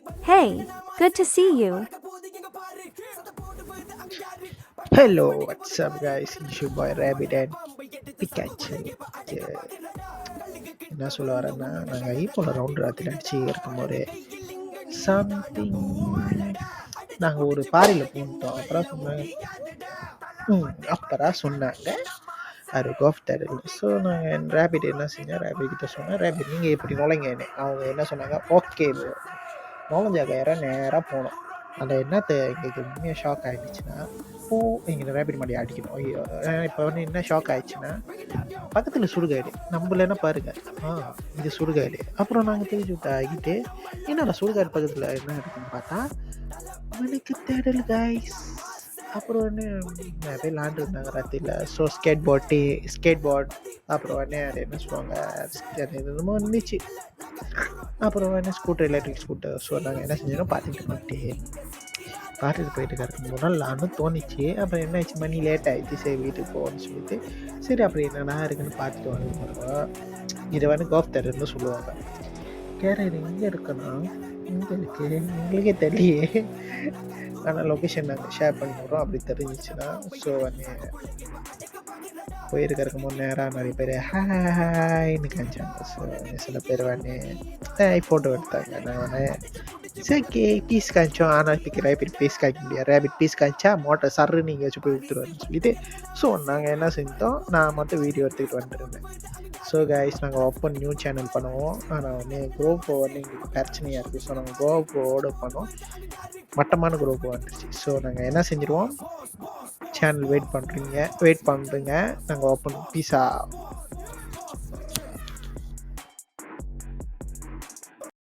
Hey, good to see you. Hello, what's up, guys? It's your boy Rabbit and Pikachu. Yeah. என்ன சொல்ல வரேன்னா நாங்கள் ஐபோனில் round ராத்திரி அடிச்சு இருக்கும்போது சம்திங் நாங்கள் ஒரு பாறையில் பூந்துட்டோம். அப்புறம் சொன்னாங்க அது கோஃப் தரல. ஸோ நாங்கள் ரேபிட் என்ன செஞ்சோம், ரேபிட் கிட்ட சொன்னேன், ரேபிட் நீங்கள் எப்படி நுழைங்கன்னு. அவங்க என்ன சொன்னாங்க, ஓகே ப்ரோ. நுழைஞ்சாக்க நேராக போனோம். அந்த என்னத்தை எங்களுக்கு உண்மையாக ஷாக் ஆகிடுச்சுன்னா, எங்கள் ரேபிட் மாடி அடிக்கணும். ஐயோ, இப்போ என்ன ஷாக் ஆகிடுச்சுன்னா, பக்கத்தில் சுடுகாடு நம்மள பாருங்க. இது சுடுகாடு. அப்புறம் நாங்கள் தெரிஞ்சு விட்டு ஆகிட்டு என்னடா சுடுகாடு பக்கத்தில் என்ன இருக்குன்னு பார்த்தா அவனுக்கு தேடல் கைஸ். அப்புறம் நிறைய லாண்டு இருந்தாங்க ராத்திரியில். ஸோ ஸ்கேட் போர்ட் அப்புறம் அது என்ன சொல்லுவாங்க, அது என்னமோ இருந்துச்சு. அப்புறம் ஸ்கூட்டர், எலக்ட்ரிக் ஸ்கூட்டர். ஸோ நாங்கள் என்ன செஞ்சோம், பார்த்துட்டு போயிட்டு இருக்கும்போது நானும் தோணிச்சு. அப்புறம் என்ன ஆச்சு, மணி லேட் ஆகிடுச்சு. சரி வீட்டுக்கு போகணும்னு சொல்லிட்டு சரி அப்புறம் என்னென்னா இருக்குன்னு பார்த்துட்டு வருவோம். இதை கோஃப் தருன்னு சொல்லுவாங்க. கேரட் எங்கே இருக்குன்னா இங்கே இருக்கு, எங்களுக்கே தெரியலையே. ஆனால் லொக்கேஷன் நாங்கள் ஷேர் பண்ணி விட்றோம் அப்படி தெரிஞ்சிச்சுன்னா. ஸோ போயிருக்கிறக்கும் நேராக நிறைய பேர் ஹாய்ன்னு காமிச்சாங்க. ஸோ சில பேர் ஃபோட்டோ எடுத்தாங்க. நான் சரி பீஸ் காய்ச்சோம். ஆனால் ரேபிட் பீஸ் காய்க்க முடியாது. ரேபிட் பீஸ் காய்ச்சா மோட்டர் சர்ரு நீங்கள் வச்சு போய் விற்றுருவாருன்னு சொல்லிட்டு ஸோ நாங்கள் என்ன செஞ்சோம், நான் மட்டும் வீடியோ எடுத்துக்கிட்டு வந்துருந்தேன். ஸோ கைஸ், நாங்கள் ஓப்பன் நியூ சேனல் பண்ணுவோம். ஆனால் GoPro எங்களுக்கு பிரச்சனையாக இருக்குது. ஸோ நாங்கள் GoProவோட பண்ணோம். மட்டமான GoPro வந்துருச்சு. ஸோ நாங்கள் என்ன செஞ்சுருவோம், சேனல் வெயிட் பண்ணுறீங்க. நாங்கள் ஓப்பன் பீஸா